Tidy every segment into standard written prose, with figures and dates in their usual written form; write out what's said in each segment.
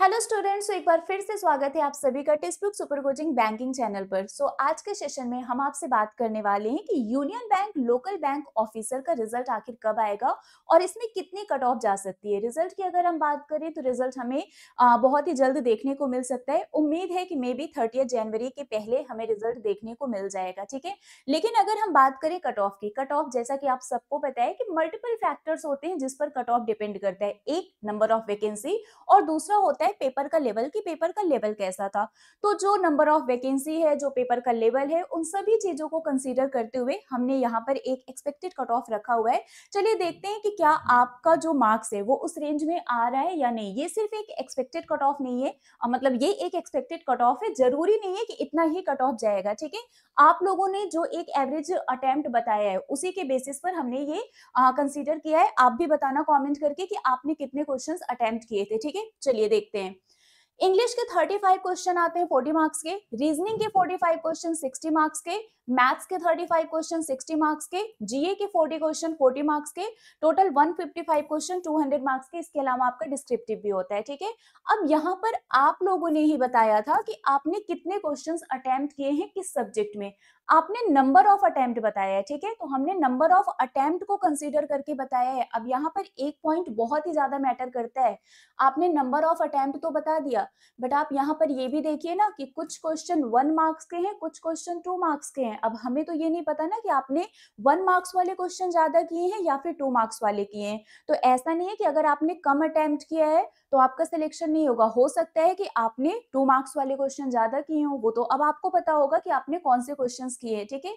Hello students, एक बार फिर से स्वागत है आप सभी का text book super coaching banking channel पर। आज के सेशन में हम आपसे बात करने वाले हैं कि union bank local bank officer का रिजल्ट आखिर कब आएगा और इसमें कितनी कट ऑफ जा सकती है। रिजल्ट की अगर हम बात करें तो रिजल्ट हमें बहुत ही जल्द देखने को मिल सकता है। उम्मीद है कि मे बी 30 जनवरी के पहले हमें रिजल्ट देखने को मिल जाएगा, ठीक है। लेकिन अगर हम बात करें कट ऑफ की, कट ऑफ जैसा कि आप सबको पता है कि मल्टीपल फैक्टर्स होते हैं जिस पर कट ऑफ डिपेंड करता है। एक नंबर ऑफ वैकेंसी और दूसरा होता है पेपर का लेवल, कि पेपर का लेवल कैसा था। तो जो नंबर ऑफ वैकेंसी है, जो पेपर का लेवल है, उन सभी चीजों को कंसीडर करते हुए हमने यहाँ पर एक एक्सपेक्टेड कट ऑफ रखा हुआ है। चलिए देखते हैं कि क्या आपका जो मार्क्स है वो उस रेंज में आ रहा है या नहीं। ये सिर्फ एक एक्सपेक्टेड कट ऑफ नहीं है, मतलब ये एक एक्सपेक्टेड कट ऑफ है, जरूरी नहीं है कि इतना ही कट ऑफ जाएगा, ठीक है। आप लोगों ने जो एक एवरेज अटेम्प्ट बताया है उसी के बेसिस पर हमने ये कंसीडर किया है। आप भी बताना कमेंट करके कि आपने कितने क्वेश्चंस अटेम्प्ट किए थे, ठीक है। चलिए देखते हैं। इंग्लिश के 35 क्वेश्चन आते हैं 40 मार्क्स के, रीजनिंग के 45 क्वेश्चन 60 मार्क्स के, मैथ्स के 35 क्वेश्चन 60 मार्क्स के, जीए के 40 क्वेश्चन 40 मार्क्स के, टोटल 155 क्वेश्चन 200 मार्क्स के। इसके अलावा आपका डिस्क्रिप्टिव भी होता है, ठीक है। अब यहाँ पर आप लोगों ने ही बताया था कि आपने कितने क्वेश्चंस अटेम्प्ट किए हैं किस सब्जेक्ट में। आपने नंबर ऑफ अटेम्प्ट बताया है, ठीक है। तो हमने नंबर ऑफ अटेम्प्ट को कंसीडर करके बताया है। अब यहाँ पर एक पॉइंट बहुत ही ज्यादा मैटर करता है। आपने नंबर ऑफ अटेम्प्ट तो बता दिया, बट आप यहाँ पर ये भी देखिए ना कि कुछ क्वेश्चन 1 मार्क्स के हैं, कुछ क्वेश्चन 2 मार्क्स के हैं। अब हमें तो ये नहीं पता ना कि आपने 1 मार्क्स वाले क्वेश्चन ज्यादा किए हैं या फिर 2 मार्क्स वाले किए हैं। तो ऐसा नहीं है कि अगर आपने कम अटेम्प्ट किया है तो आपका सिलेक्शन नहीं होगा। हो सकता है कि आपने 2 मार्क्स वाले क्वेश्चन ज्यादा किए हो, वो तो अब आपको पता होगा कि आपने कौन से क्वेश्चन किए हैं, ठीक है।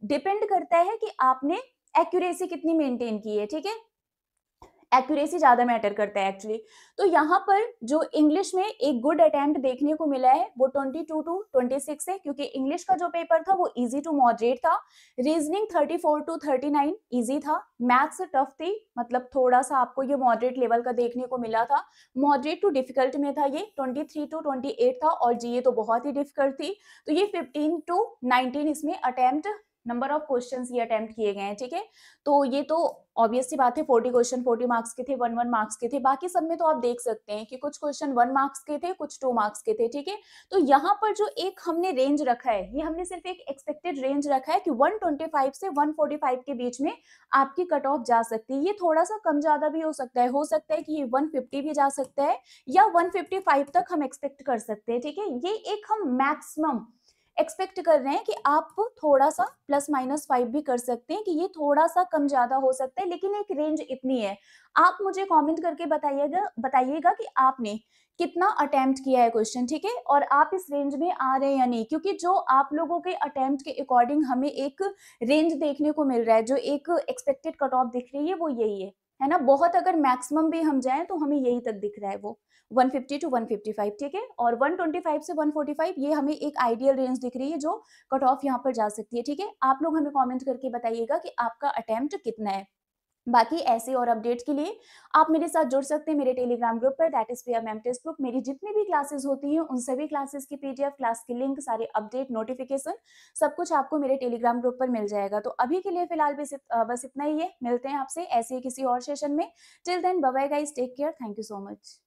डिपेंड करता है कि आपने एक्यूरेसी कितनी मेंटेन की है, ठीक है। एक्यूरेसी ज्यादा मैटर करता है एक्चुअली। तो यहाँ पर जो इंग्लिश में एक गुड अटेम्प्ट देखने को मिला है वो 22 टू 26 है, क्योंकि इंग्लिश का जो पेपर था वो इजी टू मॉडरेट था। रीजनिंग 34 टू 39 इजी था। मैथ्स टफ थी, मतलब थोड़ा सा आपको ये मॉडरेट लेवल का देखने को मिला था। मॉडरेट टू डिफिकल्ट में था ये 23 टू 28 था, और जीए तो बहुत ही डिफिकल्ट थी। तो ये 15 टू 19 इसमें अटेम्प्ट, नंबर ऑफ क्वेश्चंस ये अटेम्प्ट किए गए हैं, ठीक है। तो ये तो ऑब्वियस सी बात है, 40 क्वेश्चन 40 मार्क्स के थे, 1 मार्क्स के थे। बाकी सब में तो आप देख सकते हैं कि कुछ क्वेश्चन 1 मार्क्स के थे, कुछ 2 मार्क्स के थे, ठीक है। तो यहाँ पर जो एक हमने रेंज रखा है, ये हमने सिर्फ एक एक्सपेक्टेड रेंज रखा है कि 125 से 145 के बीच में आपकी कट ऑफ जा सकती है। ये थोड़ा सा कम ज्यादा भी हो सकता है कि ये 150 भी जा सकता है, या 155 तक हम एक्सपेक्ट कर सकते हैं, ठीक है। ये एक हम मैक्सिमम एक्सपेक्ट कर रहे हैं कि आप थोड़ा सा +-5 भी कर सकते हैं, कि ये थोड़ा सा कम ज्यादा हो सकता है, लेकिन एक रेंज इतनी है। आप मुझे कमेंट करके बताइएगा बताइएगा कि आपने कितना अटेम्प्ट किया है क्वेश्चन, ठीक है, और आप इस रेंज में आ रहे हैं या नहीं। क्योंकि जो आप लोगों के अटेम्प्ट के अकॉर्डिंग हमें एक रेंज देखने को मिल रहा है, जो एक एक्सपेक्टेड कट ऑफ दिख रही है वो यही है ना। बहुत अगर मैक्सिमम भी हम जाएं तो हमें यही तक दिख रहा है, वो 150 टू 155, ठीक है। और 125 से 145 ये हमें एक आइडियल रेंज दिख रही है जो कट ऑफ यहाँ पर जा सकती है, ठीक है। आप लोग हमें कमेंट करके बताइएगा कि आपका अटेम्प्ट कितना है। बाकी ऐसे और अपडेट्स के लिए आप मेरे साथ जुड़ सकते हैं मेरे टेलीग्राम ग्रुप पर, that is Priya ma'am text book. मेरी जितनी भी क्लासेस होती हैं उन सभी क्लासेस की पीडीएफ, क्लास की लिंक, सारे अपडेट, नोटिफिकेशन, सब कुछ आपको मेरे टेलीग्राम ग्रुप पर मिल जाएगा। तो अभी के लिए फिलहाल बस इतना ही है। मिलते हैं आपसे ऐसे ही किसी और सेशन में। Till then bye bye guys, take care, thank you so much.